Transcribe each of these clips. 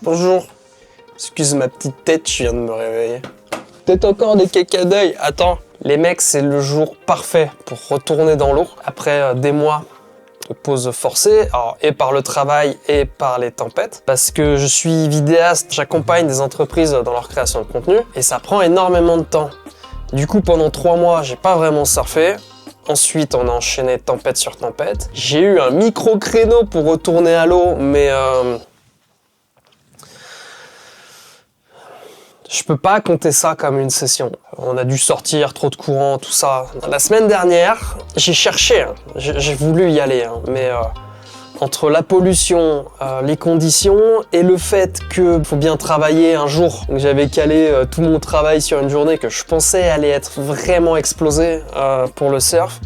Bonjour. Excuse ma petite tête, je viens de me réveiller. Peut-être encore des caca d'œil. Attends, les mecs, c'est le jour parfait pour retourner dans l'eau après des mois de pause forcée, alors, et par le travail et par les tempêtes, parce que je suis vidéaste, j'accompagne des entreprises dans leur création de contenu et ça prend énormément de temps. Du coup, pendant 3 mois, j'ai pas vraiment surfé. Ensuite, on a enchaîné tempête sur tempête. J'ai eu un micro-créneau pour retourner à l'eau, mais je peux pas compter ça comme une session. On a dû sortir, trop de courant, tout ça. La semaine dernière, j'ai cherché, hein. J'ai voulu y aller, hein, mais entre la pollution, les conditions et le fait qu'il faut bien travailler un jour. Donc j'avais calé tout mon travail sur une journée que je pensais allait être vraiment explosée pour le surf.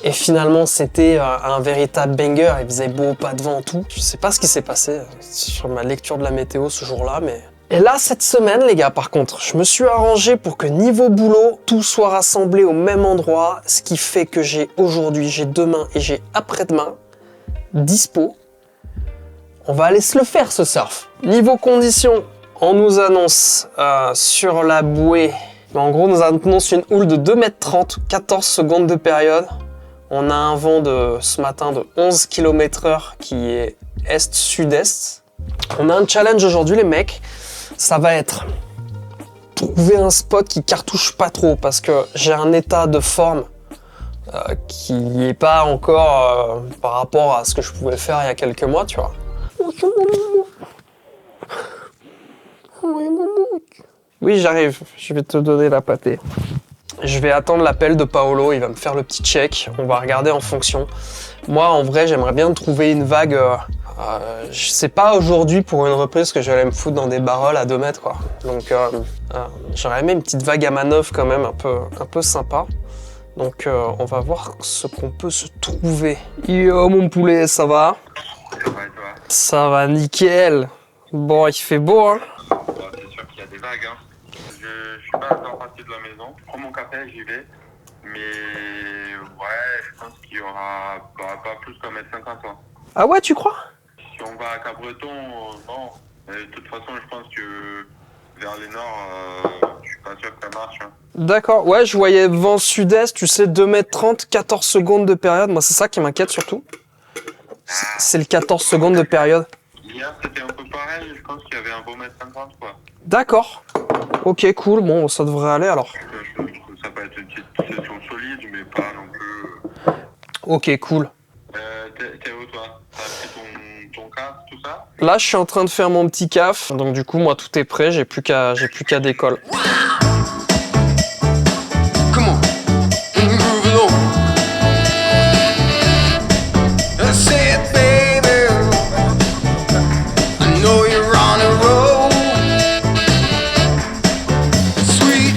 Et finalement, c'était un véritable banger. Il faisait beau, pas de vent, tout. Je sais pas ce qui s'est passé sur ma lecture de la météo ce jour-là, mais... Et là, cette semaine, les gars, par contre, je me suis arrangé pour que niveau boulot, tout soit rassemblé au même endroit, ce qui fait que j'ai aujourd'hui, j'ai demain et j'ai après-demain dispo. On va aller se le faire, ce surf. Niveau conditions, on nous annonce sur la bouée, en gros, on nous annonce une houle de 2,30 m, 14 secondes de période. On a un vent de ce matin de 11 km/h qui est est-sud-est. On a un challenge aujourd'hui, les mecs. Ça va être trouver un spot qui cartouche pas trop parce que j'ai un état de forme qui n'est pas encore par rapport à ce que je pouvais faire il y a quelques mois, tu vois. Oui, j'arrive. Je vais te donner la pâtée. Je vais attendre l'appel de Paolo, il va me faire le petit check. On va regarder en fonction. Moi, en vrai, j'aimerais bien trouver une vague... je sais pas aujourd'hui pour une reprise que j'allais me foutre dans des barrels à 2 mètres, quoi. Donc, j'aurais aimé une petite vague à manœuvre quand même, un peu sympa. Donc, on va voir ce qu'on peut se trouver. Yo, mon poulet, ça va? Ça va et toi? Ça va, nickel. Bon, il fait beau, hein? C'est sûr qu'il y a des vagues, hein. Je suis pas encore parti de la maison. Je prends mon café, j'y vais. Mais ouais, je pense qu'il y aura pas plus qu'un mètre 50, hein. Ah ouais, tu crois? Si on va à Cabreton, non. Mais de toute façon, je pense que vers les nords, je suis pas sûr que ça marche, hein. D'accord, ouais, je voyais vent sud-est, tu sais, 2,30 m, 14 secondes de période. Moi, c'est ça qui m'inquiète surtout. C'est le 14 secondes de période. Hier, c'était un peu pareil. Je pense qu'il y avait un beau mètre 50, quoi. D'accord. Ok, cool. Bon, ça devrait aller alors. Je trouve que ça peut être une petite session solide, mais pas non plus... Ok, cool. T'es où, toi? T'as pris ton casque, tout ça? Là, je suis en train de faire mon petit caf. Donc, du coup, moi, tout est prêt. J'ai plus qu'à décoller. Come on, move it on. Say it, baby. I know you're on a roll. Sweet.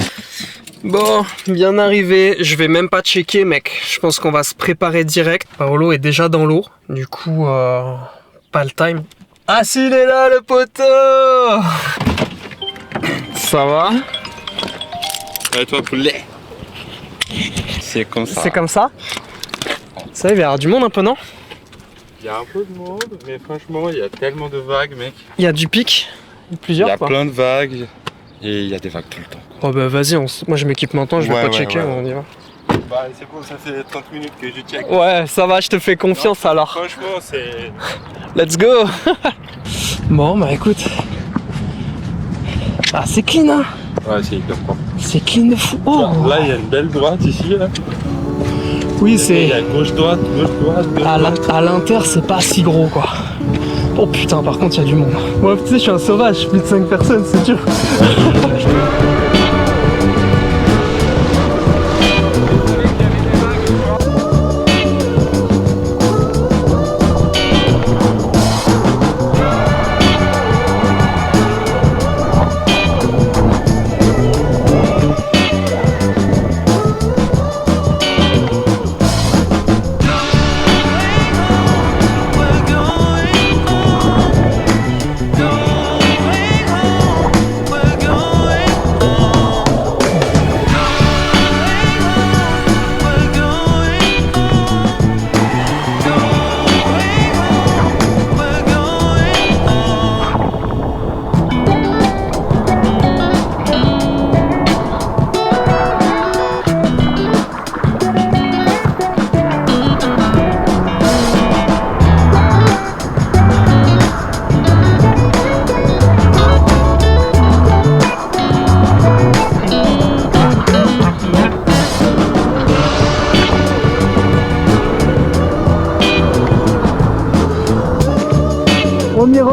Bon, bien arrivé. Je vais même pas checker, mec. Je pense qu'on va se préparer direct. Paolo est déjà dans l'eau. Du coup, pas le time. Ah, s'il est là, le poteau! Ça va? Et toi, poulet? C'est comme ça. C'est comme ça? Ça va, il va y avoir du monde un peu, non? Il y a un peu de monde, mais franchement, il y a tellement de vagues, mec. Il y a du pic? Il Plusieurs, y a quoi. plein de vagues et il y a des vagues tout le temps. Oh bah vas-y, moi je m'équipe maintenant, je vais pas checker, ouais. on y va. Bah, c'est bon, ça fait 30 minutes que je check. Ouais, ça va, je te fais confiance alors. Franchement, c'est... Let's go. Bon, bah écoute. Ah, c'est clean, hein? Ouais, c'est hyper propre. C'est clean de fou. Oh. Là, il y a une belle droite ici, là. Oui, Il y c'est... a gauche-droite, gauche-droite, gauche-droite. À l'inter, c'est pas si gros, quoi. Oh putain, par contre, il y a du monde. Moi, tu sais, je suis un sauvage, plus de 5 personnes, c'est dur.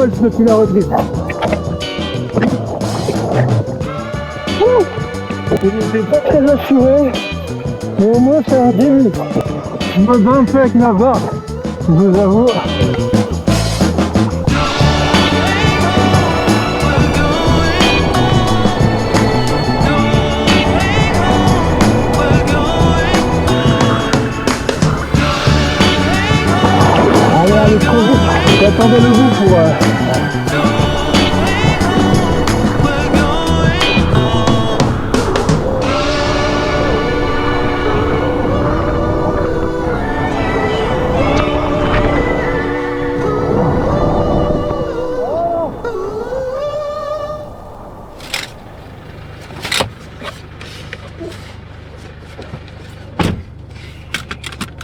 Rolls depuis la reprise. Il n'était pas très assuré, mais au moins c'est un début. Je me bats un peu avec ma barre, je vous avoue. Allez, trop vite. J'attendais le bout pour...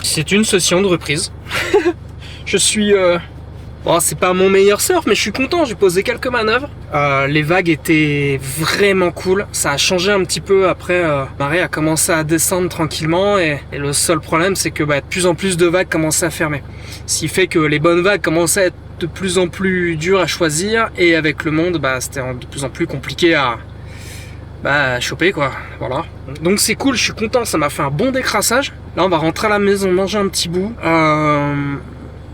C'est une session de reprise. Je suis... Bon, c'est pas mon meilleur surf, mais je suis content, j'ai posé quelques manœuvres. Les vagues étaient vraiment cool. Ça a changé un petit peu après. La marée a commencé à descendre tranquillement et le seul problème, c'est que de plus en plus de vagues commençaient à fermer. Ce qui fait que les bonnes vagues commençaient à être de plus en plus dures à choisir et avec le monde, c'était de plus en plus compliqué à choper quoi, voilà. Donc c'est cool, je suis content, ça m'a fait un bon décrassage. Là on va rentrer à la maison, manger un petit bout.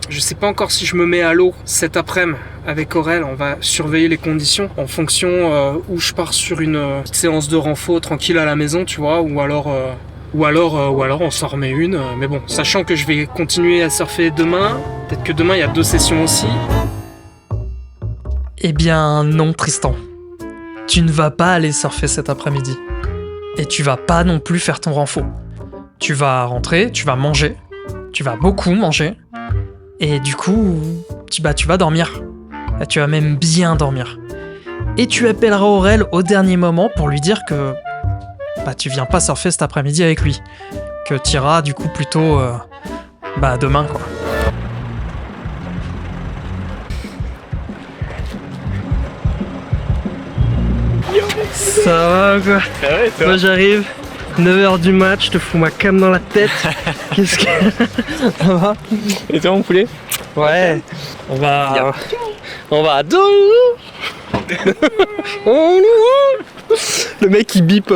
Je sais pas encore si je me mets à l'eau cet après-midi avec Aurel, on va surveiller les conditions en fonction où je pars sur une petite séance de renfo tranquille à la maison, tu vois, ou alors on s'en remet une. Mais bon, sachant que je vais continuer à surfer demain, peut-être que demain il y a 2 sessions aussi. Eh bien non Tristan. Tu ne vas pas aller surfer cet après-midi. Et tu vas pas non plus faire ton renfo. Tu vas rentrer, tu vas manger, tu vas beaucoup manger, et du coup, tu vas dormir. Et tu vas même bien dormir. Et tu appelleras Aurel au dernier moment pour lui dire que tu viens pas surfer cet après-midi avec lui. Que tu iras du coup plutôt demain quoi. Ça va quoi? Ah ouais, Moi j'arrive, 9h du match, je te fous ma cam dans la tête. Qu'est-ce que... Ça va? Et toi mon poulet? Ouais, on va à deux. Le mec il bip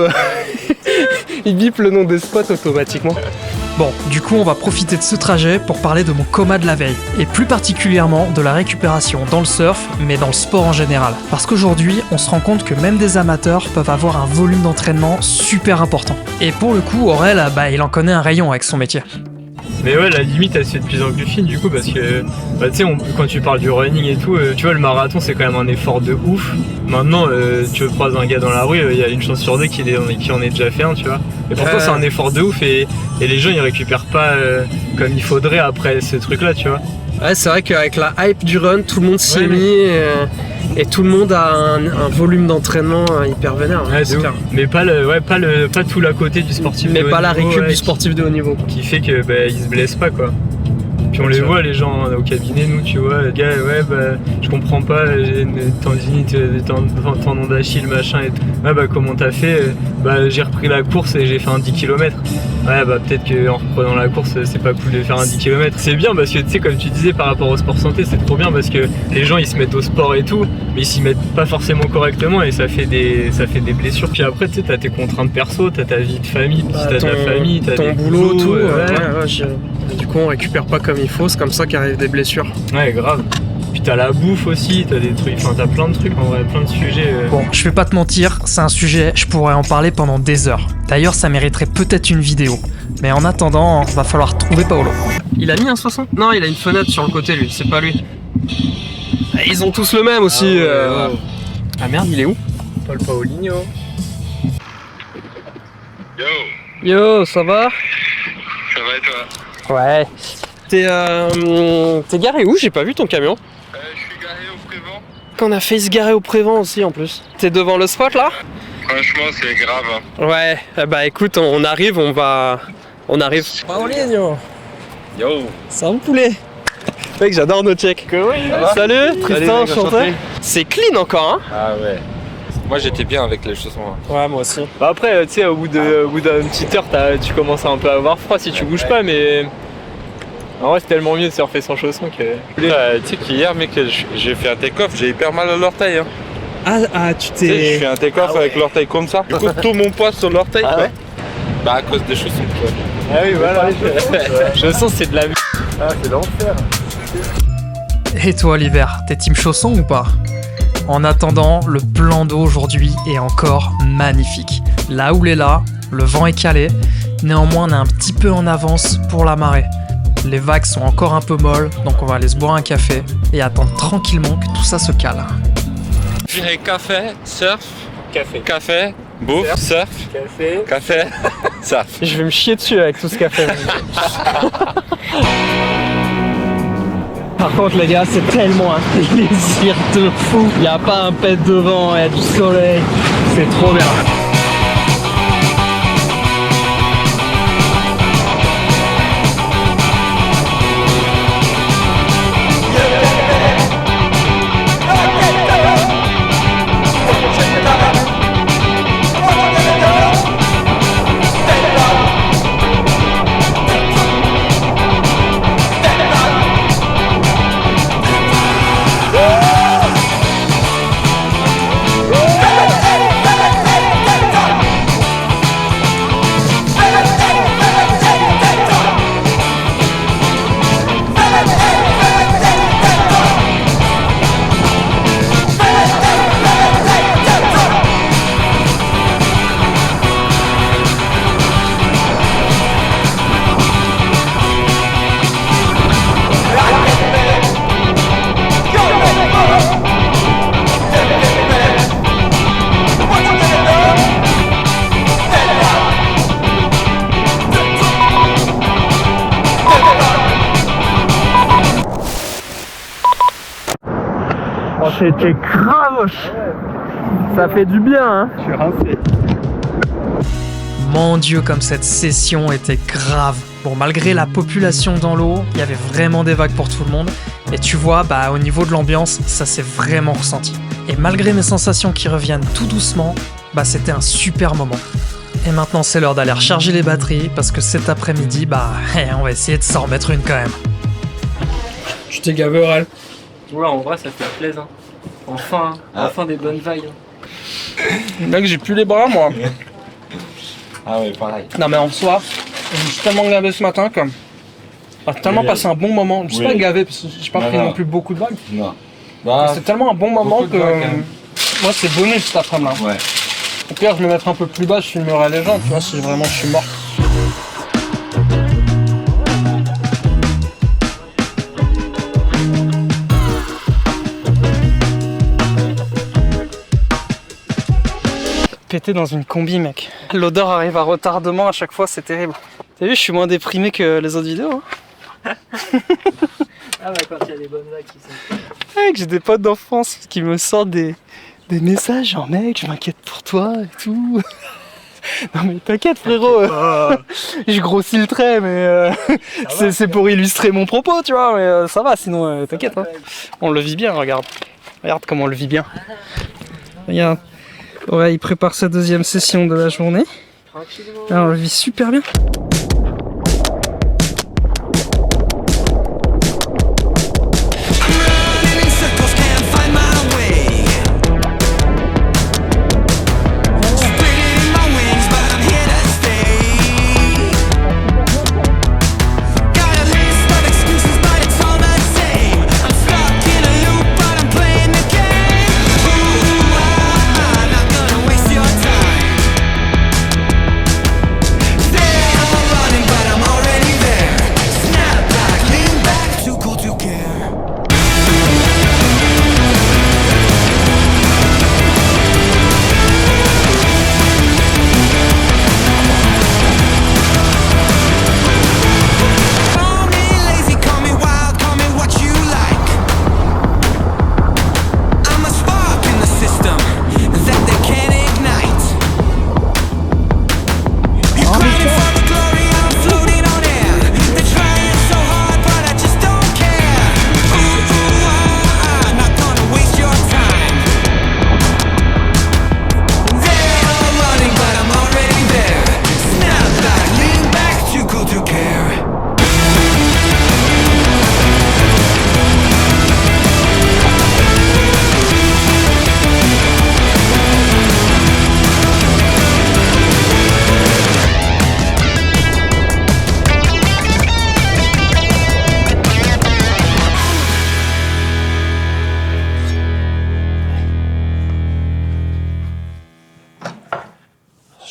il bip le nom des spots automatiquement. Bon, du coup on va profiter de ce trajet pour parler de mon coma de la veille, et plus particulièrement de la récupération dans le surf, mais dans le sport en général. Parce qu'aujourd'hui, on se rend compte que même des amateurs peuvent avoir un volume d'entraînement super important. Et pour le coup, Aurel, il en connaît un rayon avec son métier. Mais ouais, la limite elle se fait de plus en plus fine du coup parce que tu sais, quand tu parles du running et tout, tu vois, le marathon c'est quand même un effort de ouf. Maintenant, tu croises un gars dans la rue, il y a une chance sur 2 qui en ait déjà fait un, tu vois. Et pourtant c'est un effort de ouf et les gens ils récupèrent pas comme il faudrait après ce truc là, tu vois. Ouais, c'est vrai qu'avec la hype du run, tout le monde s'y est mis et tout le monde a un volume d'entraînement hyper vénère. Ouais, c'est clair. Mais pas tout l'à côté du sportif. Mais de haut pas la niveau, récup du sportif de haut niveau. Qui fait que ils se blessent pas quoi. Puis on les voit les gens au cabinet, nous tu vois, les gars, je comprends pas, j'ai une tendinite, tendon d'Achille, machin et tout. Ouais comment t'as fait? J'ai repris la course et j'ai fait un 10 km. Ouais peut-être qu'en reprenant la course c'est pas cool de faire un 10 km. C'est bien parce que tu sais, comme tu disais par rapport au sport santé, c'est trop bien parce que les gens ils se mettent au sport et tout, mais ils s'y mettent pas forcément correctement et ça fait des blessures. Puis après tu sais, t'as tes contraintes perso, t'as ta vie de famille, t'as ta famille, t'as ton des boulot, tout. ouais. Du coup on récupère pas comme il faut, c'est comme ça qu'arrivent des blessures. Ouais grave. Puis t'as la bouffe aussi, t'as des trucs, t'as plein de trucs en vrai, plein de sujets. Bon, je vais pas te mentir, c'est un sujet, je pourrais en parler pendant des heures. D'ailleurs, ça mériterait peut-être une vidéo. Mais en attendant, va falloir trouver Paolo. Il a mis un 60? Non, il a une fenêtre sur le côté lui, c'est pas lui. Ils ont tous le même aussi. Ah merde, il est où? Paul Paoligno. Yo, Yo, ça va? ça va et toi? Ouais. T'es garé où? J'ai pas vu ton camion. Je suis garé au Prévent. Qu'on a failli se garer au Prévent aussi en plus. T'es devant le spot là? Franchement, c'est grave. Ouais, écoute, on arrive, on arrive. Paoligno. Yo. Ça me poulet. Mec, j'adore nos checks. Salut, Tristan, enchanté. C'est clean encore, hein? Ah ouais. Moi j'étais bien avec les chaussons. Ouais, moi aussi. Après, tu sais, au bout d'une petite heure, tu commences à un peu avoir froid si tu bouges pas, mais En vrai, c'est tellement mieux de surfer sans chaussons que. Tu sais qu'hier, mec, j'ai fait un take-off, j'ai hyper mal à l'orteil. Hein. Tu Tu sais, je fais un take-off avec l'orteil comme ça. Du coup, tout mon poids sur l'orteil. Ah quoi. ouais. Bah, à cause des chaussons, quoi. Ah oui, voilà. Chaussons, c'est de la. Ah, c'est l'enfer. Et toi l'hiver, t'es team chausson ou pas? En attendant, le plan d'eau aujourd'hui est encore magnifique. La houle est là, le vent est calé, néanmoins on est un petit peu en avance pour la marée. Les vagues sont encore un peu molles, donc on va aller se boire un café et attendre tranquillement que tout ça se cale. Je dirais café, surf, Café, bouffe, surf, café, surf. Je vais me chier dessus avec tout ce café. Par contre les gars, c'est tellement un plaisir de fou. Il n'y a pas un pet de vent, il y a du soleil. C'est trop bien. C'était grave. Ça fait du bien, hein. Je suis rincé. Mon Dieu, comme cette session était grave. Bon, malgré la population dans l'eau, il y avait vraiment des vagues pour tout le monde. Et tu vois, bah au niveau de l'ambiance, ça s'est vraiment ressenti. Et malgré mes sensations qui reviennent tout doucement, bah c'était un super moment. Et maintenant c'est l'heure d'aller recharger les batteries parce que cet après-midi, bah on va essayer de s'en remettre une quand même. Je t'ai gavé, Aurel. Ouais, en vrai, ça fait plaisir. Enfin des bonnes vagues. Mec, j'ai plus les bras, moi. Ah ouais, pareil. Non, mais en soi, je me suis tellement gavé ce matin, comme. J'ai tellement passé un bon moment. Je suis pas gavé parce que j'ai pas pris non plus beaucoup de vagues. Non. C'est tellement un bon moment que. Moi, c'est bonus cet après-midi. Ouais. Au pire, je me mettrai un peu plus bas, je filmerai les gens, tu vois, si vraiment je suis mort. Pété dans une combi, mec. L'odeur arrive à retardement à chaque fois, c'est terrible. T'as vu, je suis moins déprimé que les autres vidéos. Hein. Ah bah quand il y a des bonnes vagues qui sont... Mec, j'ai des potes d'enfance qui me sortent des messages genre mec, je m'inquiète pour toi et tout. Non mais t'inquiète frérot, je grossis le trait mais c'est pour illustrer mon propos tu vois, mais ça va sinon t'inquiète. Hein. On le vit bien, regarde. Regarde comment on le vit bien. Regarde. Ouais, il prépare sa deuxième session de la journée. Là, on le vit super bien.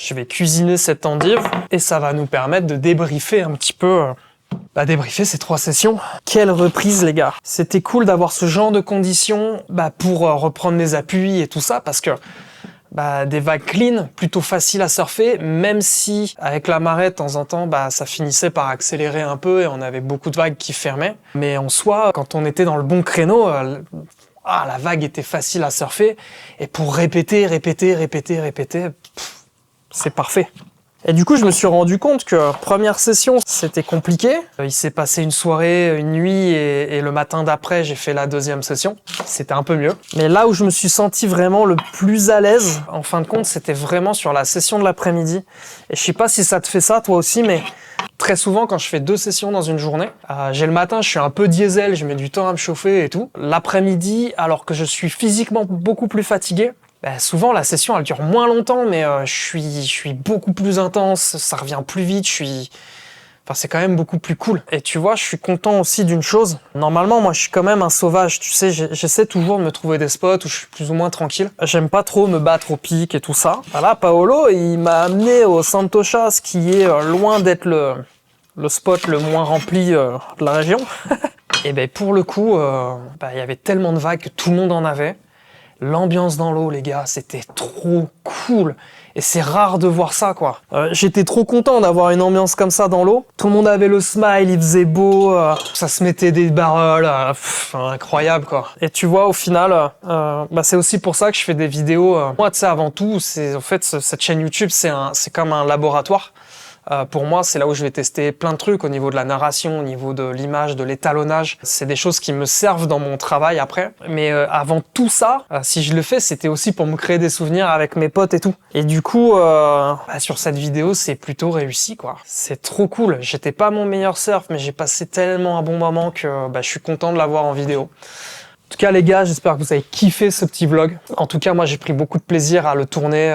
Je vais cuisiner cette endive et ça va nous permettre de débriefer un petit peu... débriefer ces 3 sessions. Quelle reprise, les gars. C'était cool d'avoir ce genre de conditions pour reprendre mes appuis et tout ça, parce que des vagues clean, plutôt faciles à surfer, même si avec la marée de temps en temps, ça finissait par accélérer un peu et on avait beaucoup de vagues qui fermaient. Mais en soi, quand on était dans le bon créneau, la vague était facile à surfer. Et pour répéter, c'est parfait. Et du coup, je me suis rendu compte que première session, c'était compliqué. Il s'est passé une soirée, une nuit, et le matin d'après, j'ai fait la deuxième session. C'était un peu mieux. Mais là où je me suis senti vraiment le plus à l'aise, en fin de compte, c'était vraiment sur la session de l'après-midi. Et je sais pas si ça te fait ça, toi aussi, mais très souvent, quand je fais 2 sessions dans une journée, j'ai le matin, je suis un peu diesel, je mets du temps à me chauffer et tout. L'après-midi, alors que je suis physiquement beaucoup plus fatigué, souvent la session elle dure moins longtemps, mais je suis beaucoup plus intense, ça revient plus vite, c'est quand même beaucoup plus cool. Et tu vois, je suis content aussi d'une chose. Normalement, moi je suis quand même un sauvage, tu sais, j'essaie toujours de me trouver des spots où je suis plus ou moins tranquille. J'aime pas trop me battre au pic et tout ça. Voilà, Paolo, il m'a amené au Santochas, qui est loin d'être le spot le moins rempli de la région. Et pour le coup, il y avait tellement de vagues que tout le monde en avait. L'ambiance dans l'eau, les gars, c'était trop cool. Et c'est rare de voir ça, quoi. J'étais trop content d'avoir une ambiance comme ça dans l'eau. Tout le monde avait le smile, il faisait beau, ça se mettait des barrels, incroyable, quoi. Et tu vois, au final, c'est aussi pour ça que je fais des vidéos. Moi, tu sais, avant tout, en fait, cette chaîne YouTube, c'est comme un laboratoire. Pour moi, c'est là où je vais tester plein de trucs au niveau de la narration, au niveau de l'image, de l'étalonnage. C'est des choses qui me servent dans mon travail après. Mais avant tout ça, si je le fais, c'était aussi pour me créer des souvenirs avec mes potes et tout. Et du coup, sur cette vidéo, c'est plutôt réussi, quoi. C'est trop cool. J'étais pas mon meilleur surf, mais j'ai passé tellement un bon moment que je suis content de l'avoir en vidéo. En tout cas, les gars, j'espère que vous avez kiffé ce petit vlog. En tout cas, moi, j'ai pris beaucoup de plaisir à le tourner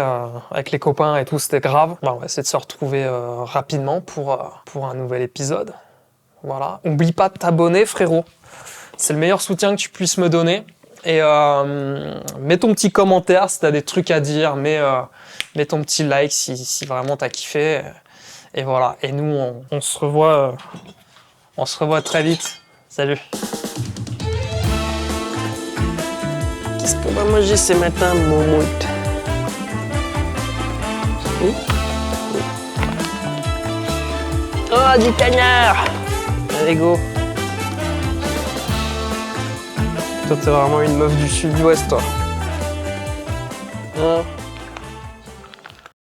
avec les copains et tout, c'était grave. On va essayer de se retrouver rapidement pour un nouvel épisode. Voilà. Oublie pas de t'abonner, frérot. C'est le meilleur soutien que tu puisses me donner. Et mets ton petit commentaire si t'as des trucs à dire. Mets ton petit like si vraiment t'as kiffé. Et voilà. Et nous, on se revoit très vite. Salut. Qu'est-ce qu'on va manger ce matin, Moumoute? Oh, du cagnard! Allez, go! Toi, t'es vraiment une meuf du sud-ouest, toi. Hein?